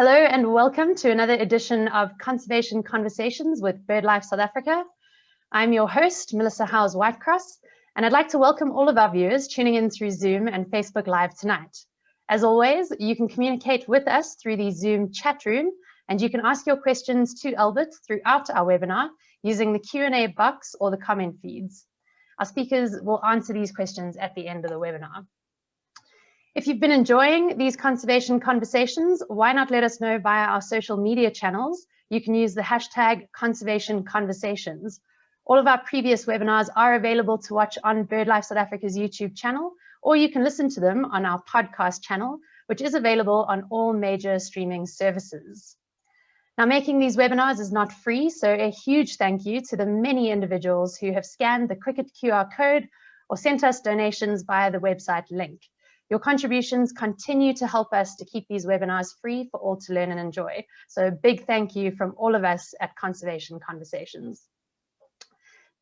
Hello and welcome to another edition of Conservation Conversations with BirdLife South Africa. I'm your host, Melissa Howes-Whitecross, and I'd like to welcome all of our viewers tuning in through Zoom and Facebook Live tonight. As always, you can communicate with us through the Zoom chat room, and you can ask your questions to Albert throughout our webinar using the Q&A box or the comment feeds. Our speakers will answer these questions at the end of the webinar. If you've been enjoying these conservation conversations, why not let us know via our social media channels? You can use the hashtag #conservationconversations. All of our previous webinars are available to watch on BirdLife South Africa's YouTube channel, or you can listen to them on our podcast channel, which is available on all major streaming services. Now, making these webinars is not free, so a huge thank you to the many individuals who have scanned the Cricut QR code or sent us donations via the website link. Your contributions continue to help us to keep these webinars free for all to learn and enjoy. So a big thank you from all of us at Conservation Conversations.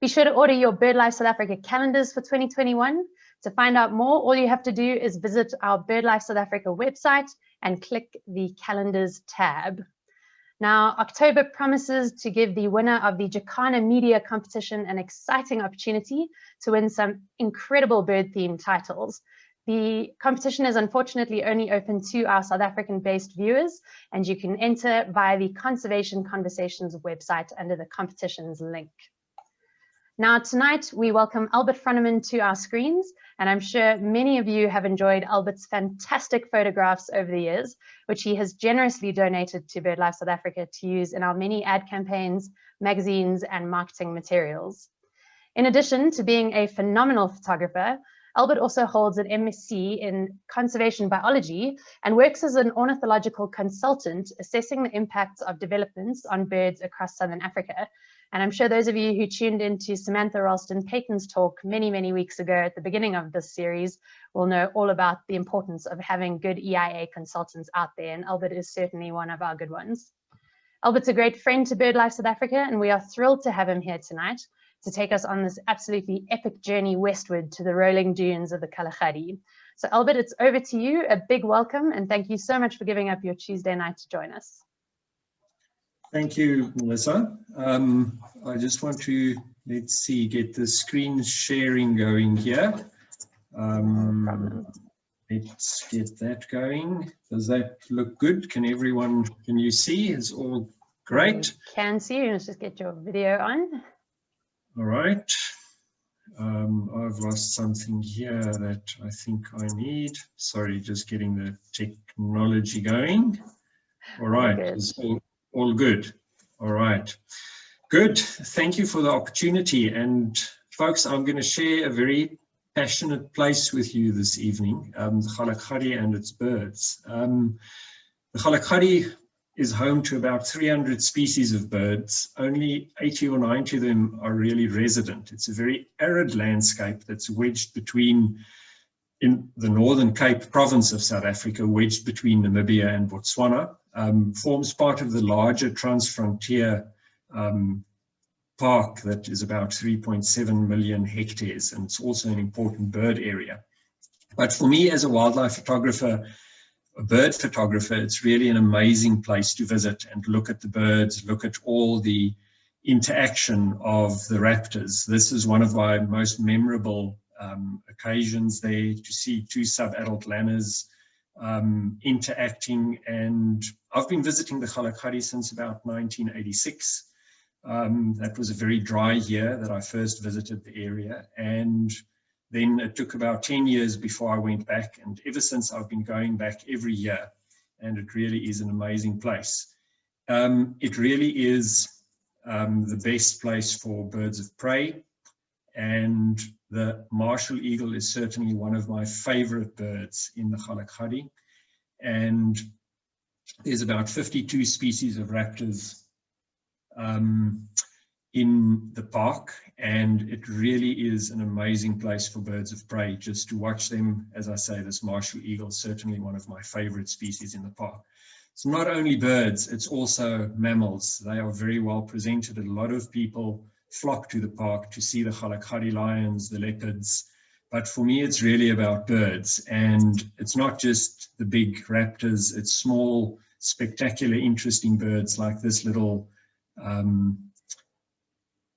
Be sure to order your BirdLife South Africa calendars for 2021. To find out more, all you have to do is visit our BirdLife South Africa website and click the calendars tab. Now, October promises to give the winner of the Jacana Media competition an exciting opportunity to win some incredible bird-themed titles. The competition is unfortunately only open to our South African-based viewers, and you can enter via the Conservation Conversations website under the competitions link. Now, tonight we welcome Albert Froneman to our screens, and I'm sure many of you have enjoyed Albert's fantastic photographs over the years, which he has generously donated to BirdLife South Africa to use in our many ad campaigns, magazines, and marketing materials. In addition to being a phenomenal photographer, Albert also holds an MSc in conservation biology and works as an ornithological consultant, assessing the impacts of developments on birds across Southern Africa. And I'm sure those of you who tuned into Samantha Ralston-Payton's talk many weeks ago at the beginning of this series will know all about the importance of having good EIA consultants out there, and Albert is certainly one of our good ones. Albert's a great friend to BirdLife South Africa, and we are thrilled to have him here tonight to take us on this absolutely epic journey westward to the rolling dunes of the Kalahari. So Albert, it's over to you. A big welcome, and thank you so much for giving up your Tuesday night to join us. Thank you, Melissa. I just want to, let's see, get the screen sharing going here. No problem. Let's get that going. Does that look good? Can you see? It's all great. Can see. Let's just get your video on. All right. I've lost something here that I think I need. Sorry, just getting the technology going. All right, it's all good. All right, good. Thank you for the opportunity. And folks, I'm going to share a very passionate place with you this evening, the Kgalagadi and its birds. The Kgalagadi is home to about 300 species of birds. Only 80 or 90 of them are really resident. It's a very arid landscape that's wedged between, in the Northern Cape province of South Africa, wedged between Namibia and Botswana, forms part of the larger Transfontier Park that is about 3.7 million hectares, and it's also an important bird area. But for me as a wildlife photographer, a bird photographer, it's really an amazing place to visit and look at the birds, look at all the interaction of the raptors. This is one of my most memorable occasions there, to see two sub-adult lanners interacting. And I've been visiting the Kgalagadi since about 1986. That was a very dry year that I first visited the area, and then it took about 10 years before I went back, and ever since I've been going back every year, and it really is an amazing place. It really is the best place for birds of prey, and the martial eagle is certainly one of my favorite birds in the Kgalagadi. And there's about 52 species of raptors in the park, and it really is an amazing place for birds of prey just to watch them. As I say, this martial eagle is certainly one of my favorite species in the park. It's not only birds, it's also mammals. They are very well presented. A lot of people flock to the park to see the Kgalagadi lions, the leopards, but for me it's really about birds. And it's not just the big raptors, it's small spectacular, interesting birds like this little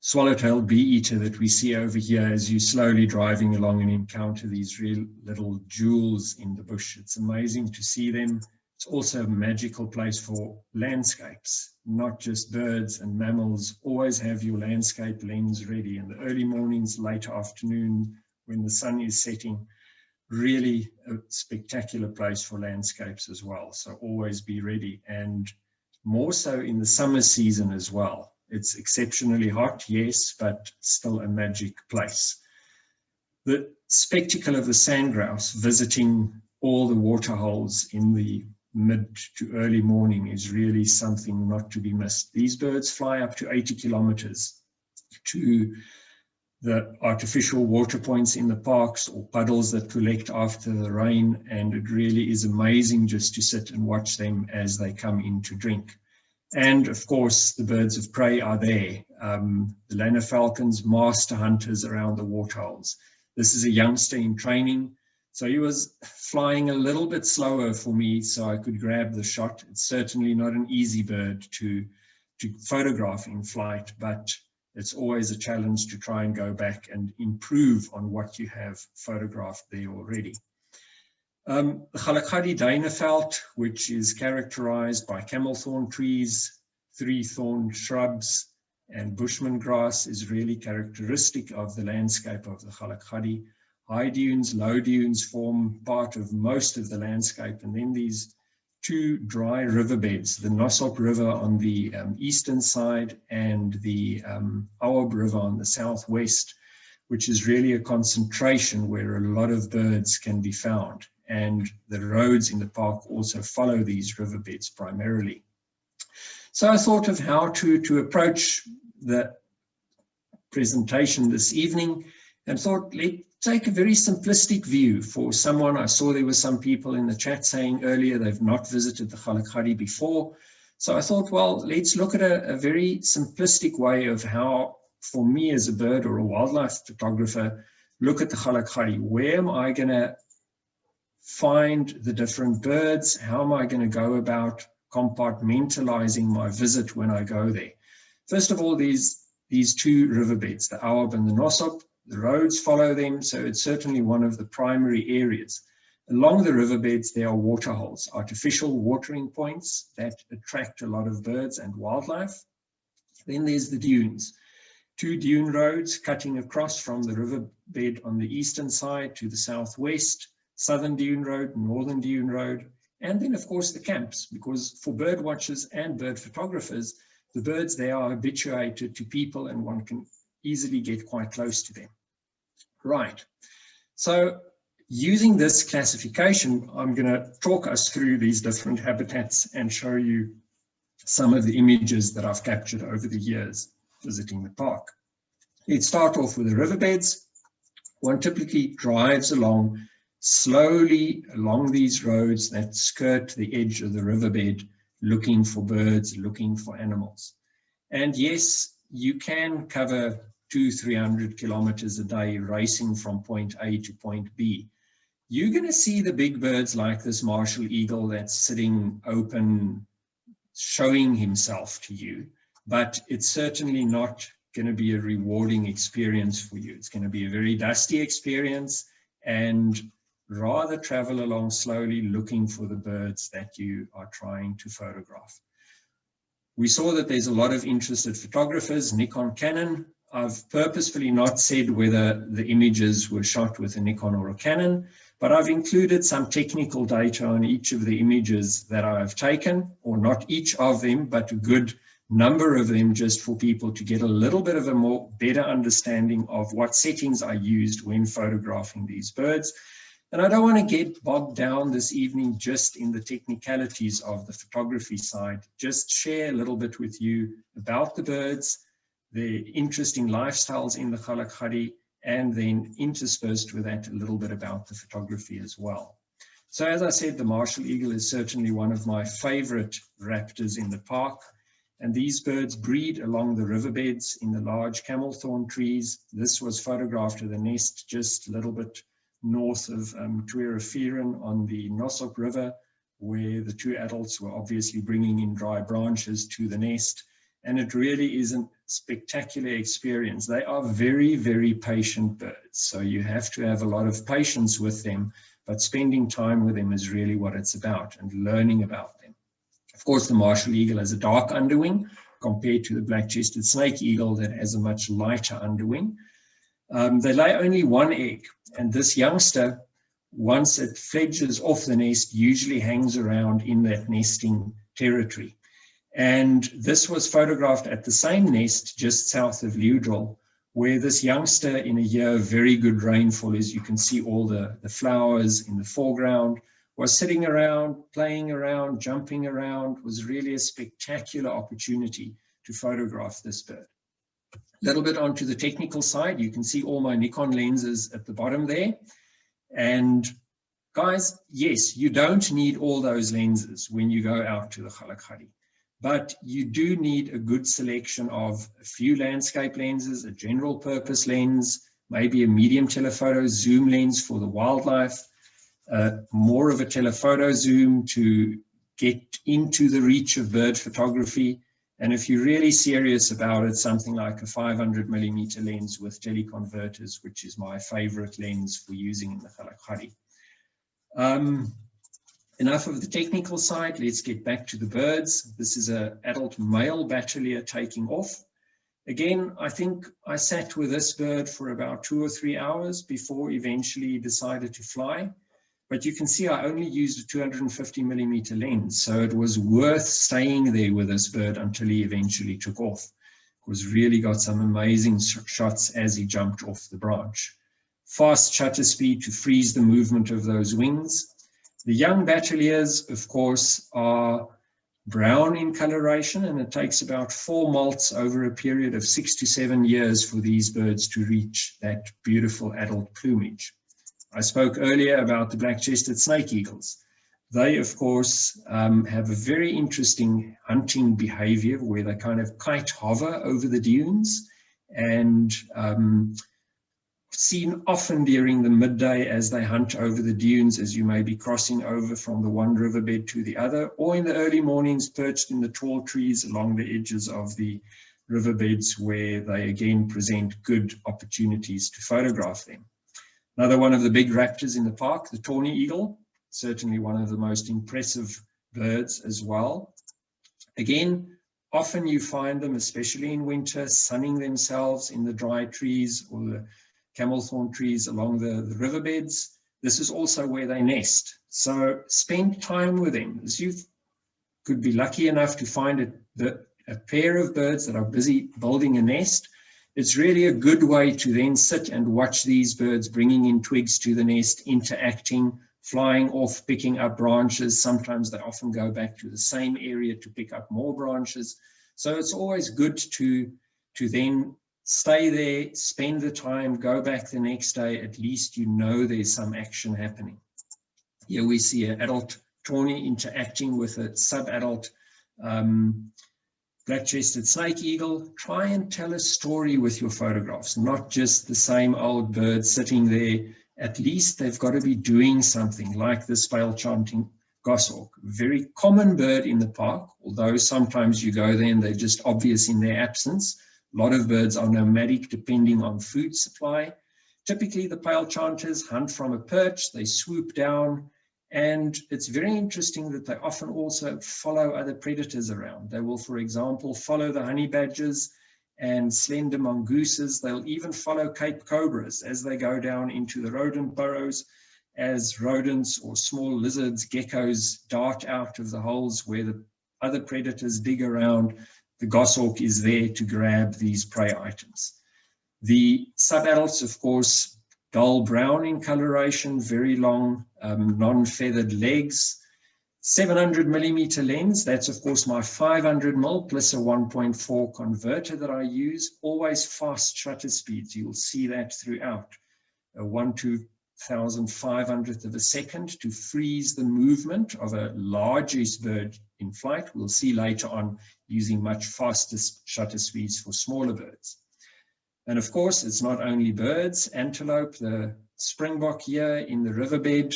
swallowtail bee-eater that we see over here as you're slowly driving along and encounter these real little jewels in the bush. It's amazing to see them. It's also a magical place for landscapes, not just birds and mammals. Always have your landscape lens ready in the early mornings, late afternoon, when the sun is setting. Really a spectacular place for landscapes as well. So always be ready, and more so in the summer season as well. It's exceptionally hot, yes, but still a magic place. The spectacle of the sandgrouse visiting all the water holes in the mid to early morning is really something not to be missed. These birds fly up to 80 kilometers to the artificial water points in the parks or puddles that collect after the rain, and it really is amazing just to sit and watch them as they come in to drink. And of course, the birds of prey are there. The lanner falcons, master hunters around the waterholes. This is a youngster in training, so he was flying a little bit slower for me so I could grab the shot. It's certainly not an easy bird to photograph in flight, but it's always a challenge to try and go back and improve on what you have photographed there already. The Kgalagadi Dyneveld, which is characterized by camelthorn trees, three-thorn shrubs, and bushman grass, is really characteristic of the landscape of the Kgalagadi. High dunes, low dunes form part of most of the landscape, and then these two dry riverbeds, the Nosop River on the eastern side and the Aob River on the southwest, which is really a concentration where a lot of birds can be found. And the roads in the park also follow these riverbeds primarily. So I thought of how to approach the presentation this evening, and thought, let's take a very simplistic view for someone. I saw there were some people in the chat saying earlier they've not visited the Kgalagadi before. So I thought, well, let's look at a very simplistic way of how, for me as a bird or a wildlife photographer, look at the Kgalagadi. Where am I going to find the different birds? How am I going to go about compartmentalizing my visit when I go there? First of all, these two riverbeds, the Aob and the Nosop, the roads follow them, so it's certainly one of the primary areas. Along the riverbeds, there are waterholes, artificial watering points that attract a lot of birds and wildlife. Then there's the dunes, two dune roads cutting across from the riverbed on the eastern side to the southwest, Southern Dune Road, Northern Dune Road, and then of course the camps, because for bird watchers and bird photographers, the birds there are habituated to people and one can easily get quite close to them. Right, so using this classification, I'm going to talk us through these different habitats and show you some of the images that I've captured over the years visiting the park. Let's start off with the riverbeds. One typically drives slowly along these roads that skirt the edge of the riverbed, looking for birds, looking for animals. And yes, you can cover 200-300 kilometers a day racing from point A to point B. You're going to see the big birds like this martial eagle that's sitting open, showing himself to you, but it's certainly not going to be a rewarding experience for you. It's going to be a very dusty experience, and rather travel along slowly looking for the birds that you are trying to photograph. We saw that there's a lot of interested photographers, Nikon, Canon. I've purposefully not said whether the images were shot with a Nikon or a Canon, but I've included some technical data on each of the images that I've taken, or not each of them, but a good number of them, just for people to get a little bit of a better understanding of what settings I used when photographing these birds. And I don't want to get bogged down this evening just in the technicalities of the photography side, just share a little bit with you about the birds, the interesting lifestyles in the Kgalagadi, and then interspersed with that a little bit about the photography as well. So as I said, the martial eagle is certainly one of my favorite raptors in the park. And these birds breed along the riverbeds in the large camelthorn trees. This was photographed at a nest just a little bit north of Tuerafiran on the Nosop River, where the two adults were obviously bringing in dry branches to the nest. And it really is a spectacular experience. They are very, very patient birds. So you have to have a lot of patience with them, but spending time with them is really what it's about, and learning about them. Of course, the martial eagle has a dark underwing compared to the black-chested snake eagle that has a much lighter underwing. They lay only one egg, and this youngster, once it fledges off the nest, usually hangs around in that nesting territory. And this was photographed at the same nest just south of Leeudoringh, where this youngster, in a year of very good rainfall, as you can see all the flowers in the foreground, was sitting around, playing around, jumping around. Was really a spectacular opportunity to photograph this bird. A little bit onto the technical side, you can see all my Nikon lenses at the bottom there. And guys, yes, you don't need all those lenses when you go out to the Kgalagadi. But you do need a good selection of a few landscape lenses, a general purpose lens, maybe a medium telephoto zoom lens for the wildlife, more of a telephoto zoom to get into the reach of bird photography. And if you're really serious about it, something like a 500mm lens with teleconverters, which is my favorite lens for using in the Kgalagadi. Enough of the technical side, let's get back to the birds. This is an adult male bateleur taking off. Again, I think I sat with this bird for about 2 or 3 hours before eventually decided to fly. But you can see I only used a 250mm lens, so it was worth staying there with this bird until he eventually took off. Because really got some amazing shots as he jumped off the branch. Fast shutter speed to freeze the movement of those wings. The young bateleurs, of course, are brown in coloration, and it takes about 4 molts over a period of 6 to 7 years for these birds to reach that beautiful adult plumage. I spoke earlier about the black-chested snake eagles. They, of course, have a very interesting hunting behavior where they kind of kite hover over the dunes, and seen often during the midday as they hunt over the dunes, as you may be crossing over from the one riverbed to the other, or in the early mornings perched in the tall trees along the edges of the riverbeds, where they again present good opportunities to photograph them. Another one of the big raptors in the park, the tawny eagle, certainly one of the most impressive birds as well. Again, often you find them, especially in winter, sunning themselves in the dry trees or the camelthorn trees along the riverbeds. This is also where they nest. So spend time with them. As you could be lucky enough to find a pair of birds that are busy building a nest, it's really a good way to then sit and watch these birds bringing in twigs to the nest, interacting, flying off, picking up branches. Sometimes they often go back to the same area to pick up more branches. So it's always good to then stay there, spend the time, go back the next day. At least you know there's some action happening. Here we see an adult tawny interacting with a sub-adult black-chested snake eagle. Try and tell a story with your photographs, not just the same old bird sitting there. At least they've got to be doing something, like this pale-chanting goshawk. Very common bird in the park, although sometimes you go there and they're just obvious in their absence. A lot of birds are nomadic depending on food supply. Typically the pale chanters hunt from a perch, they swoop down, and it's very interesting that they often also follow other predators around. They will, for example, follow the honey badgers and slender mongooses. They'll even follow Cape cobras as they go down into the rodent burrows, as rodents or small lizards, geckos dart out of the holes where the other predators dig around. The goshawk is there to grab these prey items. The sub-adults, of course, dull brown in coloration, very long, non-feathered legs. 700mm lens, that's of course my 500mm plus a 1.4 converter that I use. Always fast shutter speeds, you'll see that throughout. A 1/2500th of a second to freeze the movement of a largest bird in flight. We'll see later on using much faster shutter speeds for smaller birds. And of course, it's not only birds. Antelope, the springbok here in the riverbed,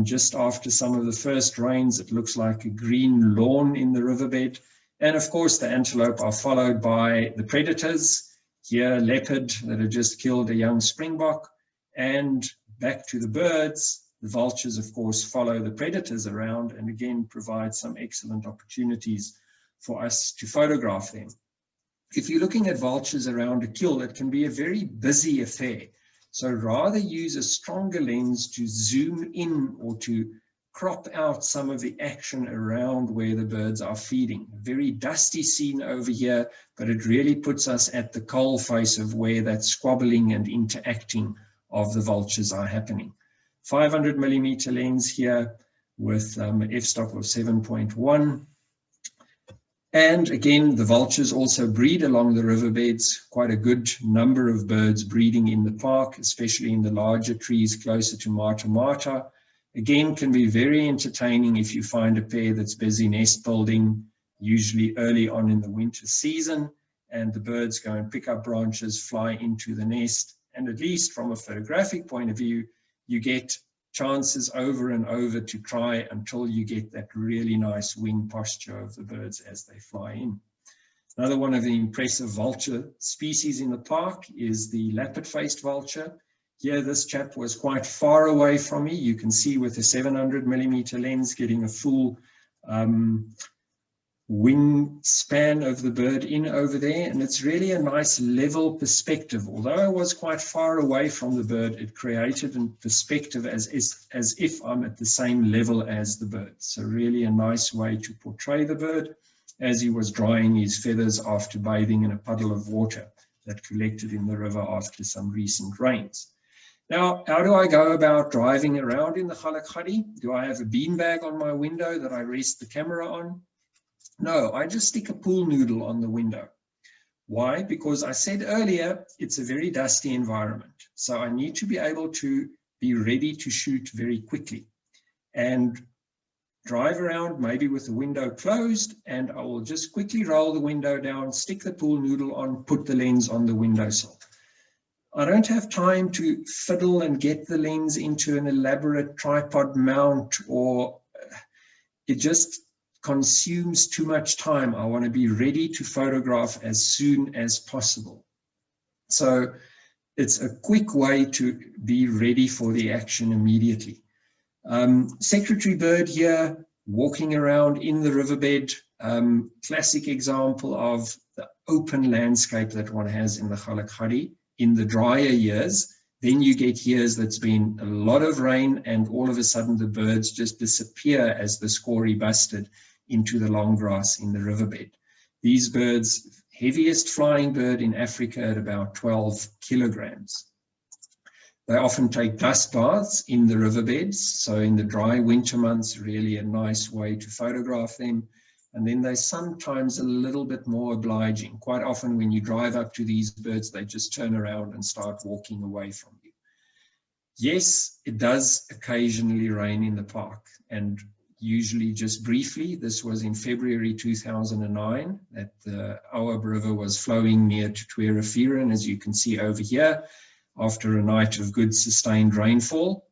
Just after some of the first rains, it looks like a green lawn in the riverbed. And of course, the antelope are followed by the predators. Here, leopard that had just killed a young springbok. And back to the birds, the vultures, of course, follow the predators around and again provide some excellent opportunities for us to photograph them. If you're looking at vultures around a kill, it can be a very busy affair. So rather use a stronger lens to zoom in or to crop out some of the action around where the birds are feeding. A very dusty scene over here, but it really puts us at the coal face of where that squabbling and interacting of the vultures are happening. 500mm lens here with f-stop of 7.1. And again, the vultures also breed along the riverbeds, quite a good number of birds breeding in the park, especially in the larger trees closer to Mata. Again, can be very entertaining if you find a pair that's busy nest building, usually early on in the winter season, and the birds go and pick up branches, fly into the nest. And at least from a photographic point of view, you get chances over and over to try until you get that really nice wing posture of the birds as they fly in. Another one of the impressive vulture species in the park is the lappet-faced vulture. Here, this chap was quite far away from me. You can see with a 700mm lens getting a full wing span of the bird in over there, and it's really a nice level perspective. Although I was quite far away from the bird, it created a perspective as if I'm at the same level as the bird. So really a nice way to portray the bird as he was drying his feathers after bathing in a puddle of water that collected in the river after some recent rains. Now, how do I go about driving around in the Kgalagadi? Do I have a beanbag on my window that I rest the camera on? No, I just stick a pool noodle on the window. Why? Because I said earlier, it's a very dusty environment. So I need to be able to be ready to shoot very quickly and drive around maybe with the window closed, and I will just quickly roll the window down, stick the pool noodle on, put the lens on the windowsill. I don't have time to fiddle and get the lens into an elaborate tripod mount, or it just consumes too much time. I want to be ready to photograph as soon as possible. So it's a quick way to be ready for the action immediately. Secretary bird here, walking around in the riverbed, classic example of the open landscape that one has in the Kgalagadi in the drier years. Then you get years that's been a lot of rain, and all of a sudden the birds just disappear as the scory busted into the long grass in the riverbed. These birds, heaviest flying bird in Africa at about 12 kilograms. They often take dust baths in the riverbeds, so in the dry winter months, really a nice way to photograph them. And then they're sometimes a little bit more obliging. Quite often when you drive up to these birds, they just turn around and start walking away from you. Yes, it does occasionally rain in the park, and usually just briefly. This was in February 2009 that the Awab River was flowing near to Tuerafiran, as you can see over here, after a night of good sustained rainfall.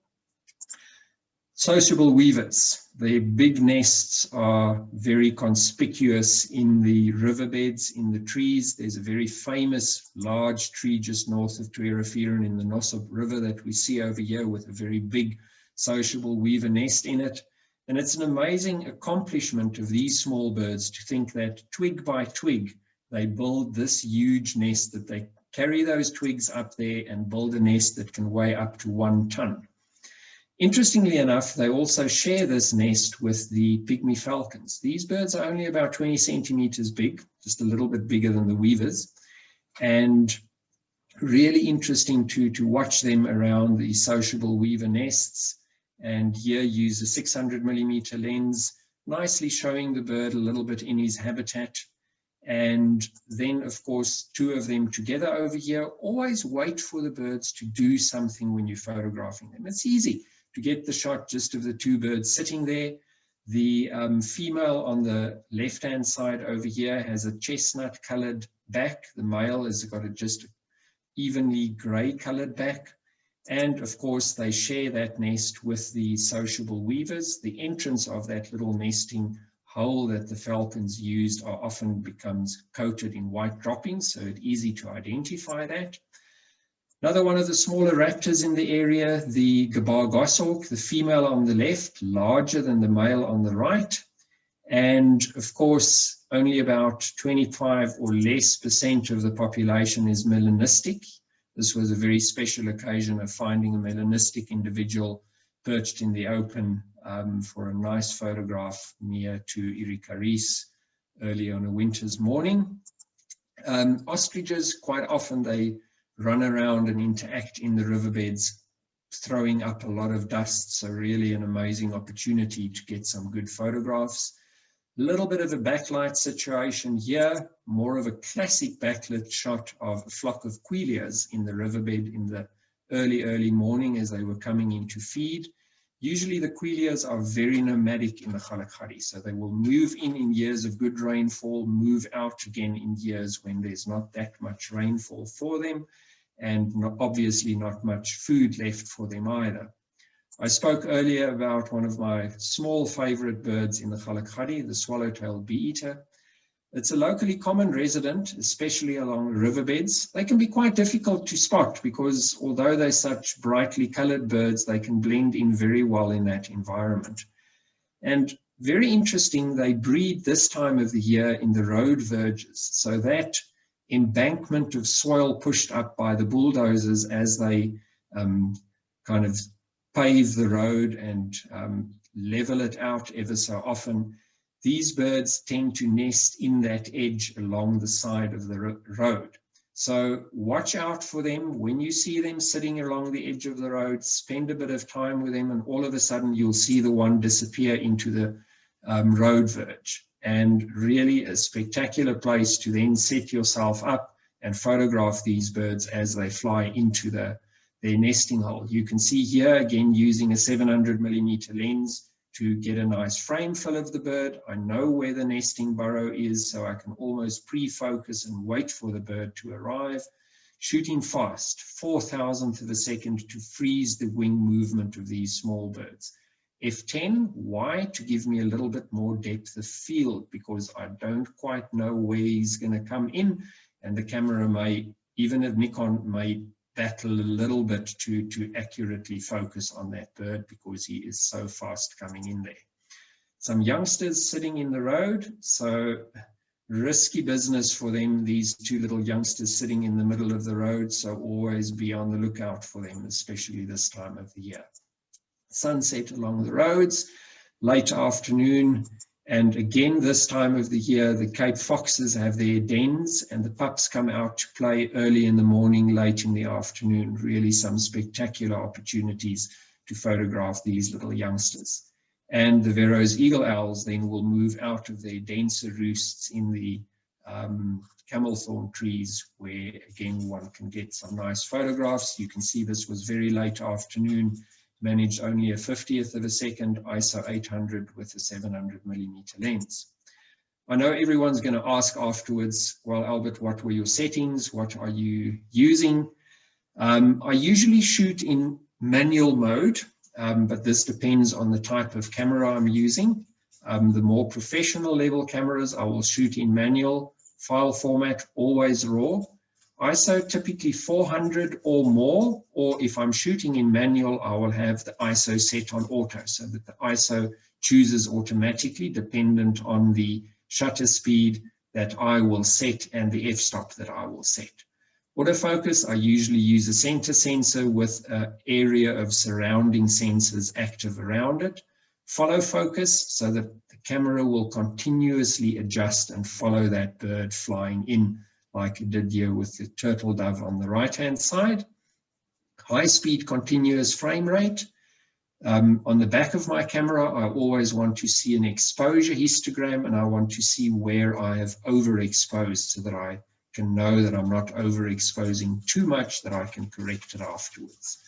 Sociable weavers, their big nests are very conspicuous in the riverbeds, in the trees. There's a very famous large tree just north of Tuerafiran in the Nosop River that we see over here with a very big sociable weaver nest in it. And it's an amazing accomplishment of these small birds to think that twig by twig, they build this huge nest, that they carry those twigs up there and build a nest that can weigh up to 1 ton. Interestingly enough, they also share this nest with the pygmy falcons. These birds are only about 20 centimeters big, just a little bit bigger than the weavers, and really interesting to watch them around the sociable weaver nests. And here use a 600mm lens, nicely showing the bird a little bit in his habitat. And then, of course, 2 of them together over here. Always wait for the birds to do something when you're photographing them. It's easy to get the shot just of the 2 birds sitting there. The female on the left-hand side over here has a chestnut-colored back. The male has got a just evenly gray-colored back. And of course, they share that nest with the sociable weavers. The entrance of that little nesting hole that the falcons used often becomes coated in white droppings, so it's easy to identify that. Another one of the smaller raptors in the area, the gabar goshawk, the female on the left, larger than the male on the right. And of course, only about 25 or less % of the population is melanistic. This was a very special occasion of finding a melanistic individual perched in the open for a nice photograph near to Irikaris early on a winter's morning. Ostriches, quite often they run around and interact in the riverbeds, throwing up a lot of dust, so really an amazing opportunity to get some good photographs. A little bit of a backlight situation here, more of a classic backlit shot of a flock of quilias in the riverbed in the early morning as they were coming in to feed. Usually the quilias are very nomadic in the Kgalagadi, so they will move in years of good rainfall, move out again in years when there's not that much rainfall for them, and obviously not much food left for them either. I spoke earlier about one of my small favorite birds in the Kgalagadi, the swallow-tailed bee-eater. It's a locally common resident, especially along riverbeds. They can be quite difficult to spot because although they're such brightly colored birds, they can blend in very well in that environment. And very interesting, they breed this time of the year in the road verges. So that embankment of soil pushed up by the bulldozers as they kind of pave the road and level it out ever so often. These birds tend to nest in that edge along the side of the road. So watch out for them. When you see them sitting along the edge of the road, spend a bit of time with them, and all of a sudden you'll see the one disappear into the road verge. And really a spectacular place to then set yourself up and photograph these birds as they fly into their nesting hole. You can see here again using a 700mm lens to get a nice frame fill of the bird. I know where the nesting burrow is, so I can almost pre-focus and wait for the bird to arrive. Shooting fast, 4,000th of a second to freeze the wing movement of these small birds. F10, why? To give me a little bit more depth of field, because I don't quite know where he's going to come in, and the camera may, even a Nikon may battle a little bit to accurately focus on that bird because he is so fast coming in there. Some youngsters sitting in the road, so risky business for them, these two little youngsters sitting in the middle of the road, so always be on the lookout for them, especially this time of the year. Sunset along the roads, late afternoon, and again this time of the year the Cape foxes have their dens and the pups come out to play early in the morning, late in the afternoon. Really some spectacular opportunities to photograph these little youngsters. And the Vero's eagle owls then will move out of their denser roosts in the camelthorn trees, where again one can get some nice photographs. You can see this was very late afternoon, managed only a 50th of a second, ISO 800 with a 700mm lens. I know everyone's going to ask afterwards, well, Albert, what were your settings? What are you using? I usually shoot in manual mode, but this depends on the type of camera I'm using. The more professional level cameras, I will shoot in manual, file format, always RAW. ISO typically 400 or more, or if I'm shooting in manual, I will have the ISO set on auto so that the ISO chooses automatically dependent on the shutter speed that I will set and the f-stop that I will set. Autofocus, I usually use a center sensor with an area of surrounding sensors active around it. Follow focus, so that the camera will continuously adjust and follow that bird flying in, like it did here with the turtle dove on the right-hand side. High-speed continuous frame rate. On the back of my camera, I always want to see an exposure histogram, and I want to see where I have overexposed so that I can know that I'm not overexposing too much, that I can correct it afterwards.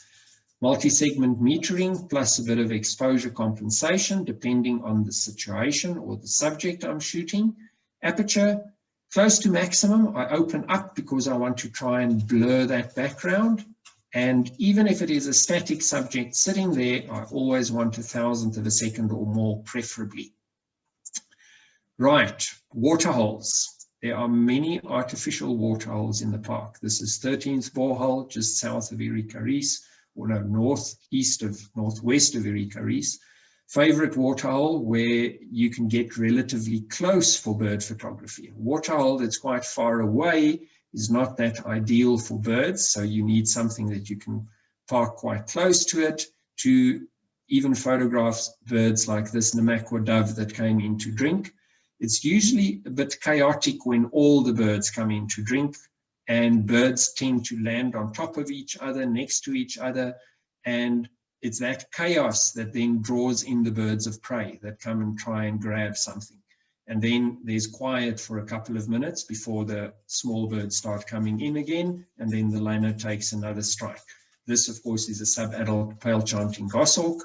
Multi-segment metering plus a bit of exposure compensation depending on the situation or the subject I'm shooting. Aperture, close to maximum. I open up because I want to try and blur that background. And even if it is a static subject sitting there, I always want 1/1000th of a second or more, preferably. Right, waterholes. There are many artificial waterholes in the park. This is 13th borehole, just south of Erika Reese, or no, northwest of Erika Reese. Favorite waterhole where you can get relatively close for bird photography. A waterhole that's quite far away is not that ideal for birds, so you need something that you can park quite close to it to even photograph birds like this Namakwa dove that came in to drink. It's usually a bit chaotic when all the birds come in to drink, and birds tend to land on top of each other, next to each other, and it's that chaos that then draws in the birds of prey that come and try and grab something. And then there's quiet for a couple of minutes before the small birds start coming in again, and then the lanner takes another strike. This, of course, is a sub-adult pale-chanting goshawk.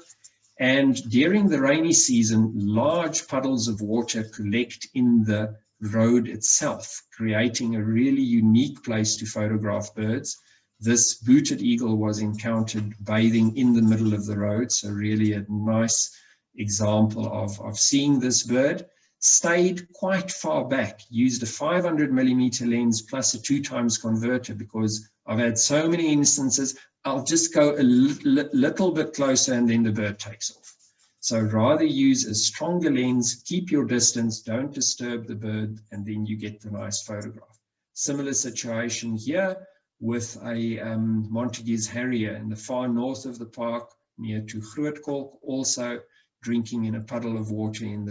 And during the rainy season, large puddles of water collect in the road itself, creating a really unique place to photograph birds. This booted eagle was encountered bathing in the middle of the road, so really a nice example of seeing this bird. Stayed quite far back, used a 500mm lens plus a 2x converter, because I've had so many instances, I'll just go a little bit closer and then the bird takes off. So rather use a stronger lens, keep your distance, don't disturb the bird, and then you get the nice photograph. Similar situation here with a Montague's Harrier in the far north of the park, near to Grootkolk, also drinking in a puddle of water in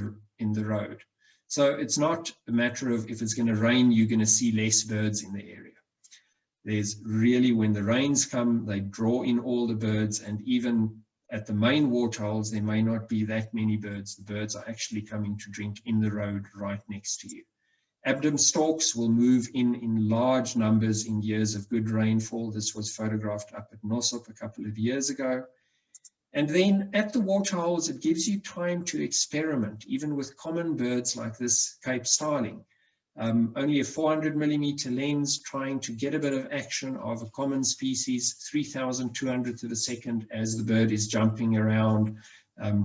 the road. So it's not a matter of if it's going to rain, you're going to see less birds in the area. There's really, when the rains come, they draw in all the birds, and even at the main waterholes, there may not be that many birds. The birds are actually coming to drink in the road right next to you. Abdom storks will move in large numbers in years of good rainfall. This was photographed up at Nosop a couple of years ago. And then at the waterholes, it gives you time to experiment, even with common birds like this Cape starling. Only a 400mm lens, trying to get a bit of action of a common species, 3,200th of a second as the bird is jumping around,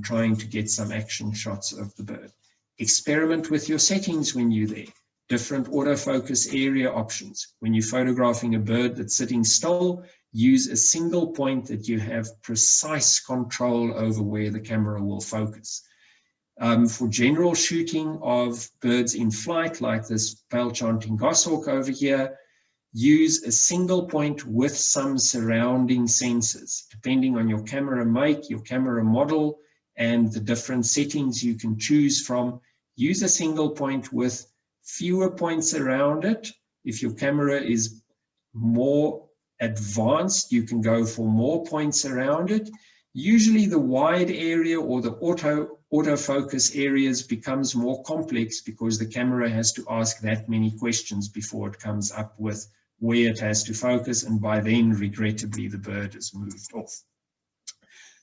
trying to get some action shots of the bird. Experiment with your settings when you're there. Different autofocus area options. When you're photographing a bird that's sitting still, use a single point that you have precise control over where the camera will focus. For general shooting of birds in flight, like this pale-chanting goshawk over here, use a single point with some surrounding sensors. Depending on your camera make, your camera model, and the different settings you can choose from, use a single point with fewer points around it. If your camera is more advanced, you can go for more points around it. Usually the wide area or the autofocus areas becomes more complex because the camera has to ask that many questions before it comes up with where it has to focus, and by then, regrettably, the bird has moved off.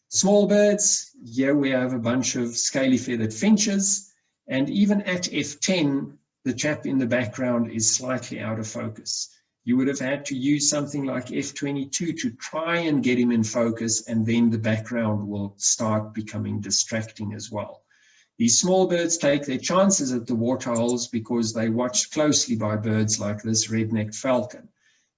Small birds, here we have a bunch of scaly feathered finches, and even at f10, the chap in the background is slightly out of focus. You would have had to use something like f22 to try and get him in focus, and then the background will start becoming distracting as well. These small birds take their chances at the waterholes because they watch closely by birds like this red-necked falcon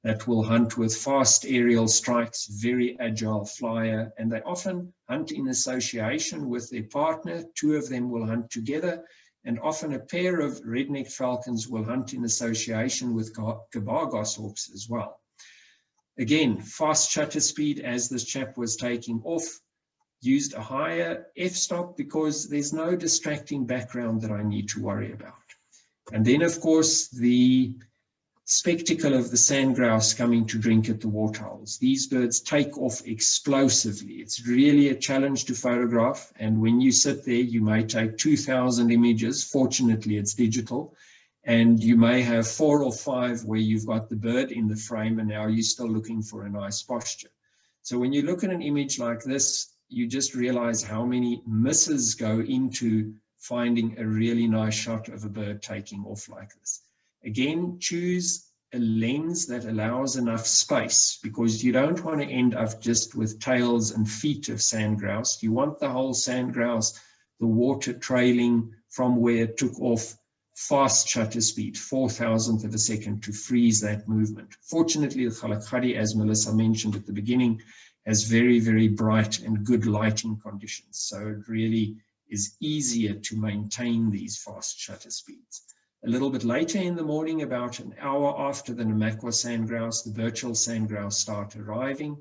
that will hunt with fast aerial strikes, very agile flyer, and they often hunt in association with their partner. Two of them will hunt together, and often a pair of red-necked falcons will hunt in association with gabar goshawks as well. Again, fast shutter speed as this chap was taking off, used a higher f-stop because there's no distracting background that I need to worry about. And then, of course, the spectacle of the sandgrouse coming to drink at the waterholes. These birds take off explosively. It's really a challenge to photograph, and when you sit there, you may take 2,000 images. Fortunately, it's digital, and you may have 4 or 5 where you've got the bird in the frame, and now you're still looking for a nice posture. So when you look at an image like this, you just realize how many misses go into finding a really nice shot of a bird taking off like this. Again, choose a lens that allows enough space, because you don't want to end up just with tails and feet of sand grouse. You want the whole sand grouse, the water trailing from where it took off, fast shutter speed, 4,000th of a second, to freeze that movement. Fortunately, the Kgalagadi, as Melissa mentioned at the beginning, has very, very bright and good lighting conditions. So it really is easier to maintain these fast shutter speeds. A little bit later in the morning, about an hour after the Namakwa sand grouse, the virtual sand grouse start arriving.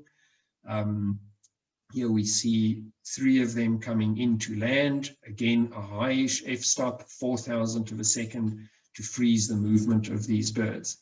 Here we see 3 of them coming into land. Again, a high-ish f-stop, 4,000th of a second, to freeze the movement of these birds.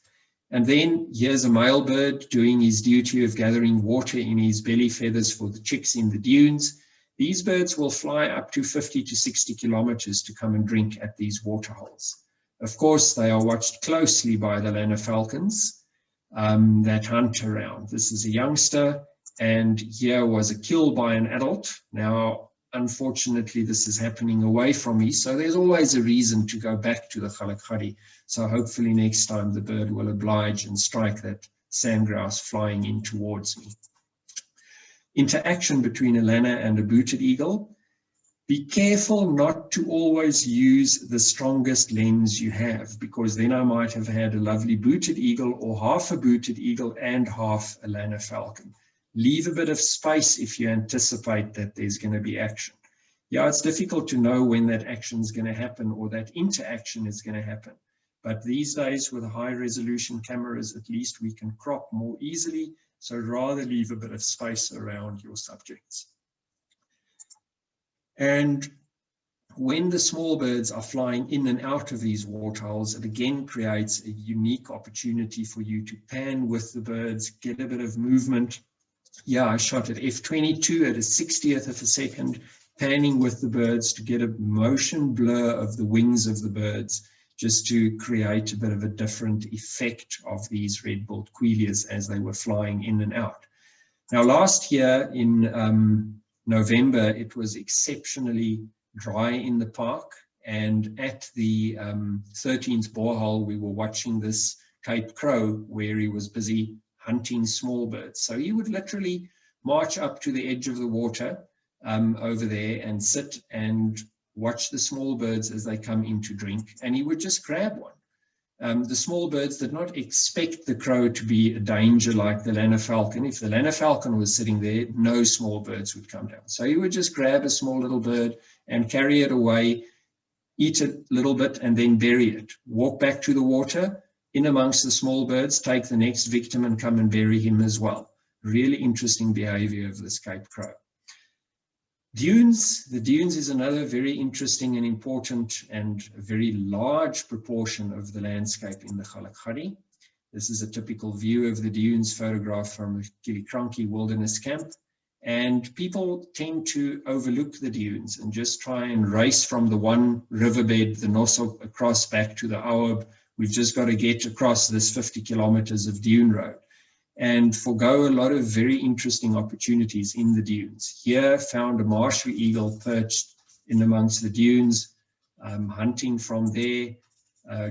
And then here's a male bird doing his duty of gathering water in his belly feathers for the chicks in the dunes. These birds will fly up to 50 to 60 kilometers to come and drink at these water holes. Of course, they are watched closely by the lanner falcons that hunt around. This is a youngster, and here was a kill by an adult. Now, unfortunately, this is happening away from me, so there's always a reason to go back to the Kgalagadi. So hopefully next time the bird will oblige and strike that sand grouse flying in towards me. Interaction between a lanner and a booted eagle. Be careful not to always use the strongest lens you have, because then I might have had a lovely booted eagle or half a booted eagle and half a lanner falcon. Leave a bit of space if you anticipate that there's going to be action. Yeah, it's difficult to know when that action is going to happen or that interaction is going to happen. But these days with high resolution cameras, at least we can crop more easily. So rather leave a bit of space around your subjects. And when the small birds are flying in and out of these waterholes, it again creates a unique opportunity for you to pan with the birds, get a bit of movement. Yeah, I shot at f22 at a 60th of a second, panning with the birds to get a motion blur of the wings of the birds, just to create a bit of a different effect of these red-billed quilias as they were flying in and out. Now, last year in November, it was exceptionally dry in the park, and at the 13th borehole, we were watching this Cape crow where he was busy hunting small birds. So he would literally march up to the edge of the water over there and sit and watch the small birds as they come in to drink, and he would just grab one. The small birds did not expect the crow to be a danger like the lanner falcon. If the lanner falcon was sitting there, no small birds would come down. So he would just grab a small little bird and carry it away, eat a little bit, and then bury it. Walk back to the water, in amongst the small birds, take the next victim and come and bury him as well. Really interesting behavior of this Cape crow. Dunes. The dunes is another very interesting and important and a very large proportion of the landscape in the Kgalagadi. This is a typical view of the dunes photographed from the Kgalagadi Wilderness Camp. And people tend to overlook the dunes and just try and race from the one riverbed, the Nosok, across back to the Aoab. We've just got to get across this 50 kilometers of dune road and forgo a lot of very interesting opportunities in the dunes. Here found a martial eagle perched in amongst the dunes, hunting from there.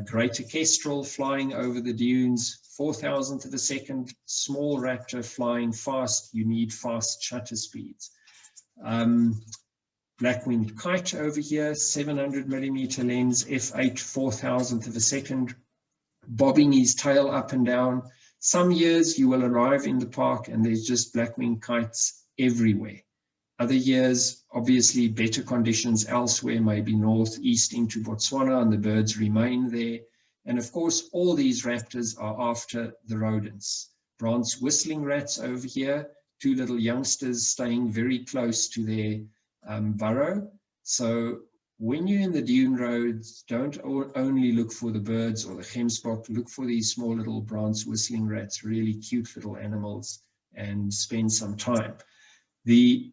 Greater kestrel flying over the dunes, 4,000th of a second, small raptor flying fast. You need fast shutter speeds. Black-winged kite over here, 700 millimeter lens, f8, 4,000th of a second, bobbing his tail up and down. Some years you will arrive in the park and there's just black-winged kites everywhere. Other years, obviously better conditions elsewhere, maybe northeast into Botswana, and the birds remain there. And of course, all these raptors are after the rodents. Bronze whistling rats over here, 2 little youngsters staying very close to their burrow. So when you're in the dune roads, don't only look for the birds or the gemsbok, look for these small little bronze whistling rats, really cute little animals, and spend some time. The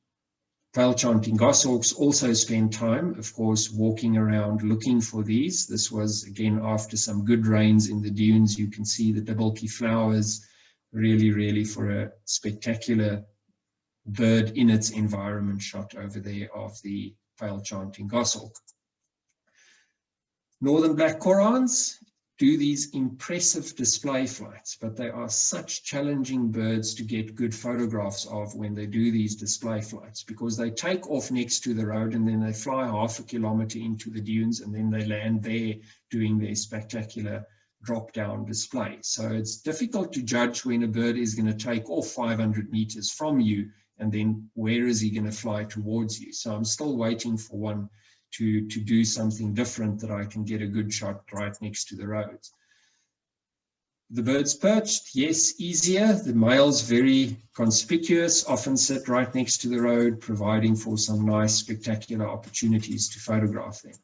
pale-chanting goshawks also spend time, of course, walking around looking for these. This was, again, after some good rains in the dunes. You can see the double-key flowers, really for a spectacular bird in its environment shot over there of the pale-chanting goshawk. Northern black corans, do these impressive display flights, but they are such challenging birds to get good photographs of when they do these display flights, because they take off next to the road and then they fly half a kilometer into the dunes and then they land there doing their spectacular drop-down display. So it's difficult to judge when a bird is going to take off 500 meters from you and then where is he going to fly towards you. So I'm still waiting for one to do something different that I can get a good shot right next to the roads. The birds perched, yes, easier. The males very conspicuous, often sit right next to the road, providing for some nice spectacular opportunities to photograph them.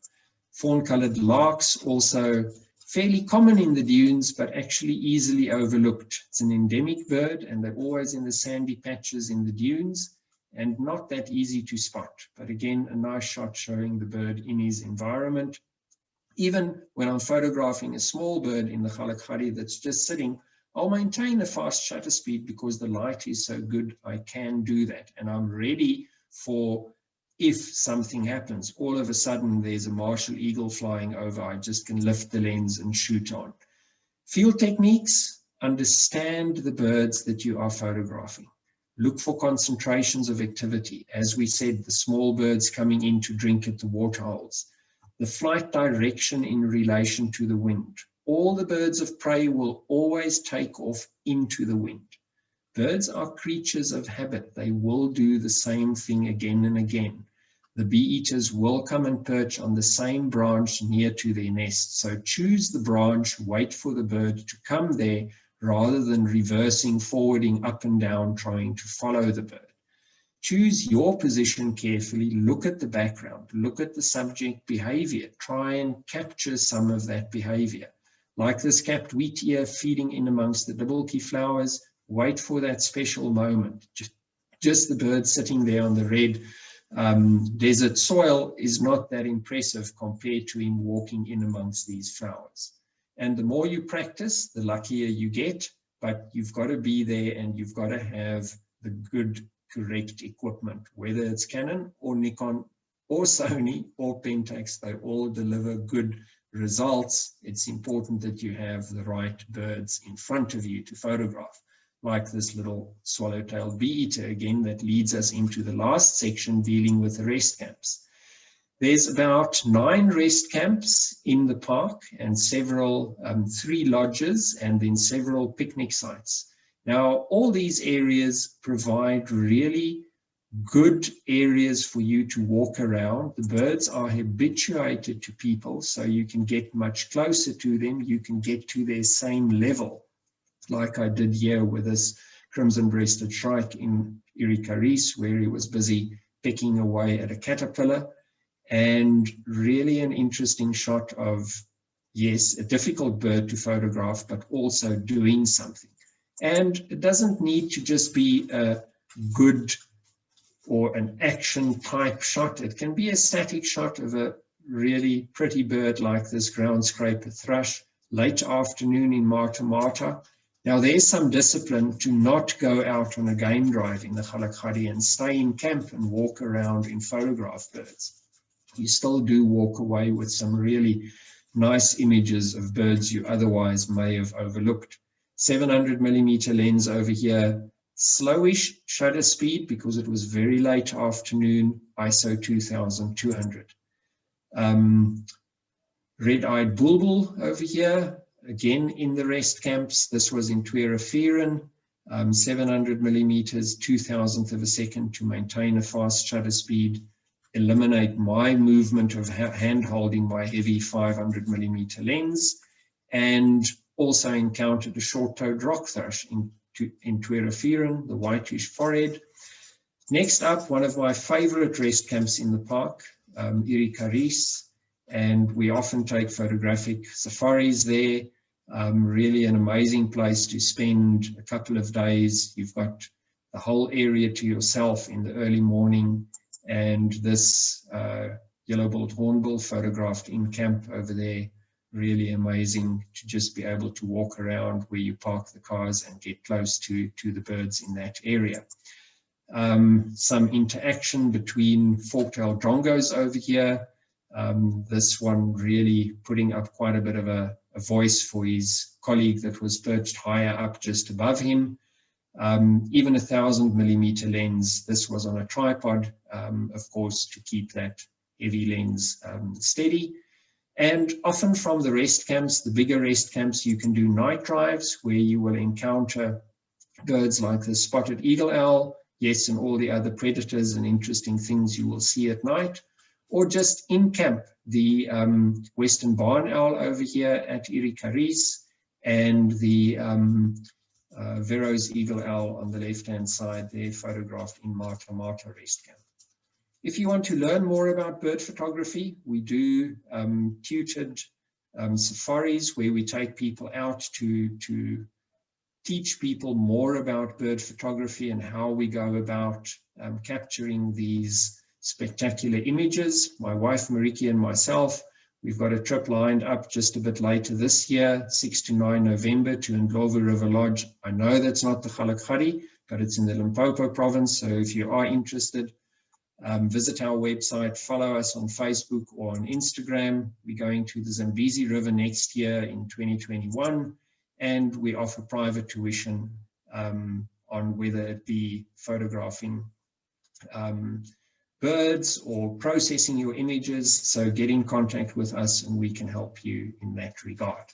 Fawn-colored larks, also fairly common in the dunes, but actually easily overlooked. It's an endemic bird and they're always in the sandy patches in the dunes, and not that easy to spot. But again, a nice shot showing the bird in his environment. Even when I'm photographing a small bird in the Kgalagadi that's just sitting, I'll maintain a fast shutter speed because the light is so good, I can do that. And I'm ready for, if something happens, all of a sudden there's a martial eagle flying over, I just can lift the lens and shoot on. Field techniques: understand the birds that you are photographing. Look for concentrations of activity. As we said, the small birds coming in to drink at the waterholes. The flight direction in relation to the wind. All the birds of prey will always take off into the wind. Birds are creatures of habit. They will do the same thing again and again. The bee-eaters will come and perch on the same branch near to their nest. So choose the branch, wait for the bird to come there, rather than reversing, forwarding, up and down, trying to follow the bird. Choose your position carefully, look at the background, look at the subject behavior, try and capture some of that behavior. Like this capped wheat ear feeding in amongst the dibblekey flowers, wait for that special moment. Just the bird sitting there on the red desert soil is not that impressive compared to him walking in amongst these flowers. And the more you practice, the luckier you get, but you've got to be there and you've got to have the good, correct equipment, whether it's Canon or Nikon or Sony or Pentax, they all deliver good results. It's important that you have the right birds in front of you to photograph, like this little swallow-tailed bee-eater again that leads us into the last section dealing with the rest camps. There's about 9 rest camps in the park and several, 3 lodges and then several picnic sites. Now, all these areas provide really good areas for you to walk around. The birds are habituated to people, so you can get much closer to them. You can get to their same level, like I did here with this crimson-breasted shrike in Irikaris, where he was busy pecking away at a caterpillar. And really an interesting shot of, yes, a difficult bird to photograph, but also doing something. And it doesn't need to just be a good or an action type shot. It can be a static shot of a really pretty bird like this ground scraper thrush, late afternoon in Mata Mata. Now there's some discipline to not go out on a game drive in the Kgalagadi and stay in camp and walk around and photograph birds. You still do walk away with some really nice images of birds you otherwise may have overlooked. 700mm lens over here, slowish shutter speed because it was very late afternoon, ISO 2200. Red-eyed bulbul over here, again in the rest camps. This was in Tweerafiran, 700mm, 0.002 of a second to maintain a fast shutter speed, eliminate my movement of hand holding my heavy 500mm lens, and also encountered a short-toed rock thrush in Tweerafiran, the whitish forehead. Next up, one of my favorite rest camps in the park, Irikaris, and we often take photographic safaris there. Really an amazing place to spend a couple of days. You've got the whole area to yourself in the early morning, and this yellow-billed hornbill photographed in camp over there. Really amazing to just be able to walk around where you park the cars and get close to the birds in that area. Some interaction between fork-tailed drongos over here. This one really putting up quite a bit of a a voice for his colleague that was perched higher up just above him. Even a 1000mm lens. This was on a tripod, of course, to keep that heavy lens steady. And often from the rest camps, the bigger rest camps, you can do night drives where you will encounter birds like the spotted eagle owl, yes, and all the other predators and interesting things you will see at night, or just in camp, the western barn owl over here at Irikaris, and the Vero's eagle owl on the left-hand side there, photographed in Mata Mata rest camp. If you want to learn more about bird photography, we do tutored safaris where we take people out to teach people more about bird photography and how we go about capturing these spectacular images. My wife Mariki and myself, we've got a trip lined up just a bit later this year, 6 to 9 November, to Ndlovu River Lodge. I know that's not the Kgalagadi, but it's in the Limpopo province, so if you are interested, visit our website, follow us on Facebook or on Instagram. We're going to the Zambezi River next year in 2021, and we offer private tuition on whether it be photographing birds or processing your images. So get in contact with us and we can help you in that regard.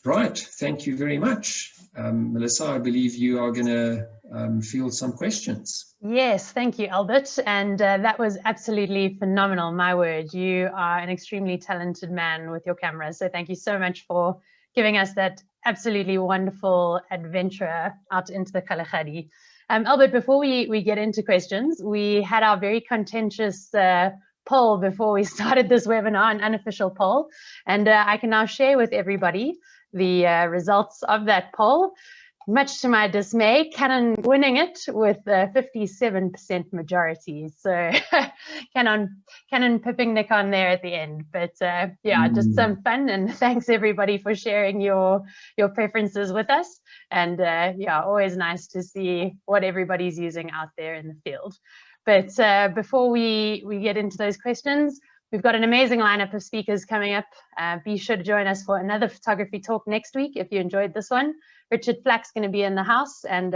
Right, thank you very much. Melissa, I believe you are going to field some questions. Yes, thank you, Albert. And that was absolutely phenomenal, my word. You are an extremely talented man with your camera. So thank you so much for giving us that absolutely wonderful adventure out into the Kalahari. Albert, before we get into questions, we had our very contentious poll before we started this webinar, an unofficial poll. And I can now share with everybody the results of that poll. Much to my dismay, Canon winning it with a 57% majority. So Canon pipping Nick on there at the end. But yeah, just some fun, and thanks everybody for sharing your preferences with us. And yeah, always nice to see what everybody's using out there in the field. But before we get into those questions, we've got an amazing lineup of speakers coming up. Be sure to join us for another photography talk next week if you enjoyed this one. Richard Flack's going to be in the house, and